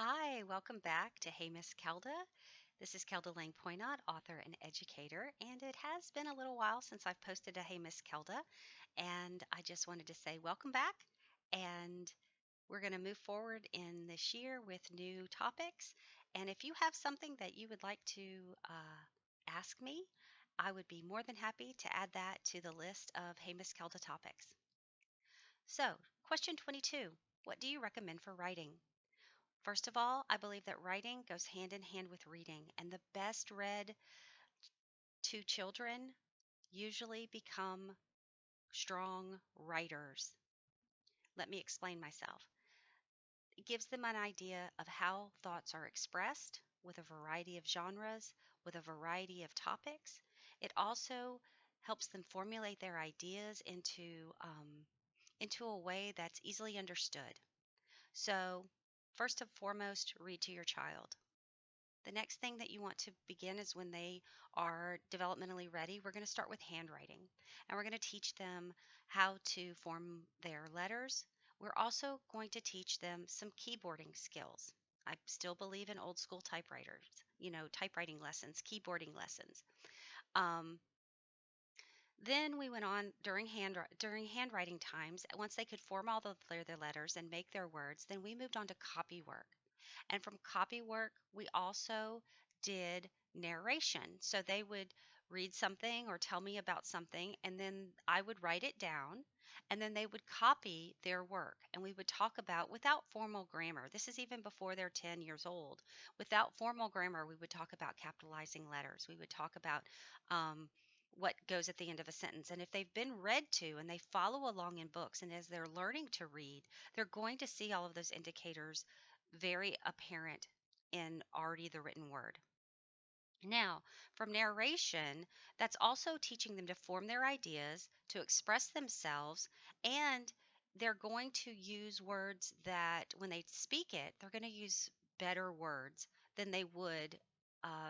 Hi, welcome back to Hey Miss Kelda. This is Kelda Lang Poinot, author and educator, and it has been a little while since I've posted a Hey Miss Kelda, and I just wanted to say welcome back. And we're going to move forward in this year with new topics. And if you have something that you would like to ask me, I would be more than happy to add that to the list of Hey Miss Kelda topics. So, question 22: what do you recommend for writing? First of all, I believe that writing goes hand in hand with reading, and the best read to children usually become strong writers. Let me explain myself. It gives them an idea of how thoughts are expressed with a variety of genres, with a variety of topics. It also helps them formulate their ideas into a way that's easily understood. So, first and foremost, read to your child. The next thing that you want to begin is when they are developmentally ready. We're going to start with handwriting, and we're going to teach them how to form their letters. We're also going to teach them some keyboarding skills. I still believe in old school typewriters, typewriting lessons, keyboarding lessons. Um, then we went on during handwriting times. Once they could form all their letters and make their words, then we moved on to copy work. And from copy work, we also did narration. So they would read something or tell me about something, and then I would write it down, and then they would copy their work. And we would talk about, without formal grammar, this is even before they're 10 years old, without formal grammar, we would talk about capitalizing letters. We would talk about what goes at the end of a sentence. And if they've been read to and they follow along in books, and as they're learning to read, they're going to see all of those indicators very apparent in already the written word. Now, from narration, that's also teaching them to form their ideas, to express themselves, and they're going to use words that when they speak it, they're going to use better words than they would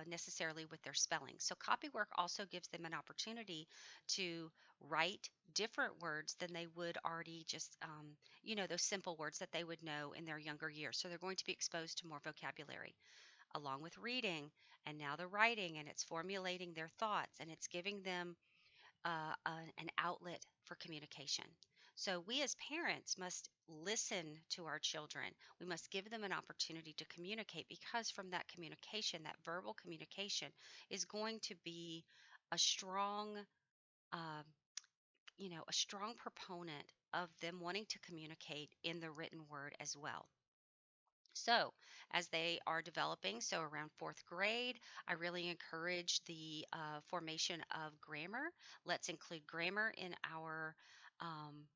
necessarily with their spelling. So, copywork also gives them an opportunity to write different words than they would already just, those simple words that they would know in their younger years. So, they're going to be exposed to more vocabulary along with reading, and now the writing, and it's formulating their thoughts, and it's giving them an outlet for communication. So we as parents must listen to our children. We must give them an opportunity to communicate, because from that communication, that verbal communication, is going to be a strong, uh, a strong proponent of them wanting to communicate in the written word as well. So, as they are developing, so around fourth grade, I really encourage the formation of grammar. Let's include grammar um,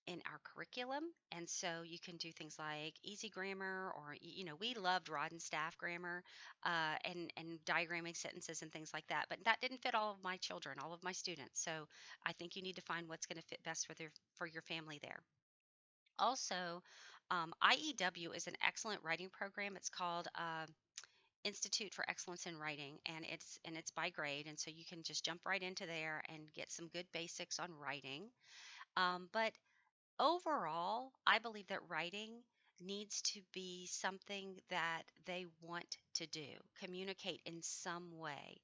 in our curriculum, and so you can do things like easy grammar, or we loved rod and staff grammar, and diagramming sentences and things like that. But that didn't fit all of my children, all of my students. So I think you need to find what's going to fit best for your family there. Also, IEW is an excellent writing program. It's called Institute for Excellence in Writing, and it's by grade, and so you can just jump right into there and get some good basics on writing. But overall, I believe that writing needs to be something that they want to do, communicate in some way.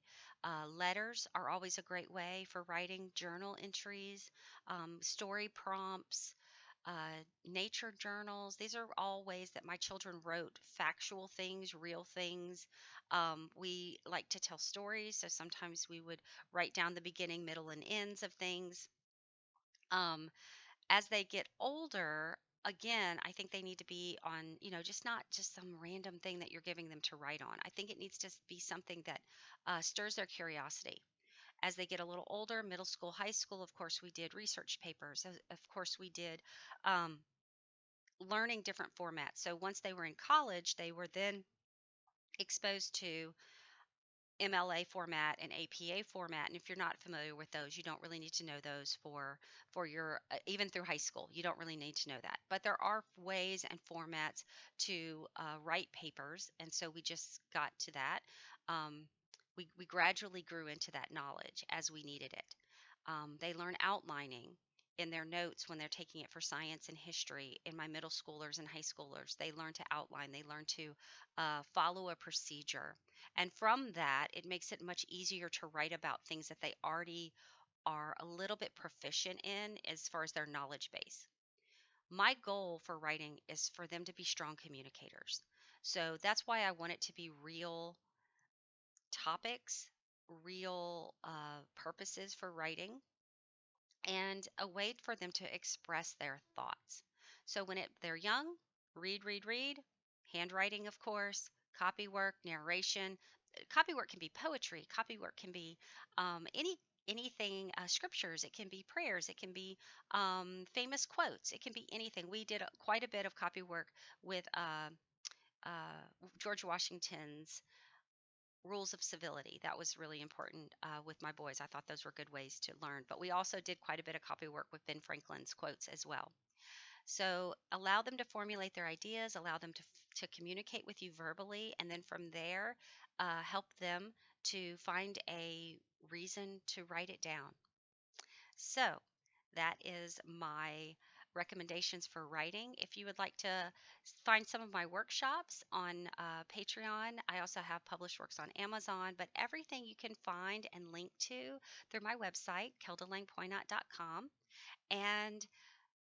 Letters are always a great way for writing, journal entries, story prompts, nature journals. These are all ways that my children wrote factual things, real things. We like to tell stories, so sometimes we would write down the beginning, middle, and ends of things. Um, as they get older, again, I think they need to be on, just not just some random thing that you're giving them to write on. I think it needs to be something that stirs their curiosity. As they get a little older, middle school, high school, of course, we did research papers. Of course, we did um, learning different formats. So once they were in college, they were then exposed to MLA format and APA format. And if you're not familiar with those, you don't really need to know those for your even through high school. You don't really need to know that. But there are ways and formats to write papers, and so we just got to that. Um, we gradually grew into that knowledge as we needed it. They learn outlining. in their notes when they're taking it for science and history. In my middle schoolers and high schoolers, they learn to outline, they learn to follow a procedure. And from that, it makes it much easier to write about things that they already are a little bit proficient in as far as their knowledge base. My goal for writing is for them to be strong communicators. So that's why I want it to be real topics, real purposes for writing, and a way for them to express their thoughts. So they're young, read. Handwriting, of course, copy work, narration. Copy work can be poetry. Copy work can be anything, scriptures. It can be prayers. It can be famous quotes. It can be anything. We did quite a bit of copy work with George Washington's rules of civility. That was really important with my boys. I thought those were good ways to learn. But we also did quite a bit of copy work with Ben Franklin's quotes as well. So allow them to formulate their ideas, allow them to communicate with you verbally, and then from there, help them to find a reason to write it down. So that is my recommendations for writing. If you would like to find some of my workshops on Patreon, I also have published works on Amazon, but everything you can find and link to through my website, keldalangpoinot.com. And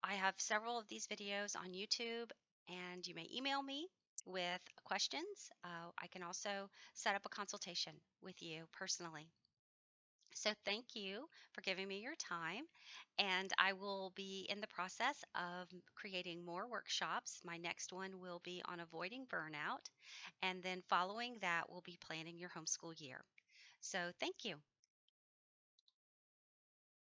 I have several of these videos on YouTube, and you may email me with questions. I can also set up a consultation with you personally. So, thank you for giving me your time. And I will be in the process of creating more workshops. My next one will be on avoiding burnout. And then following that, we'll be planning your homeschool year. So, thank you.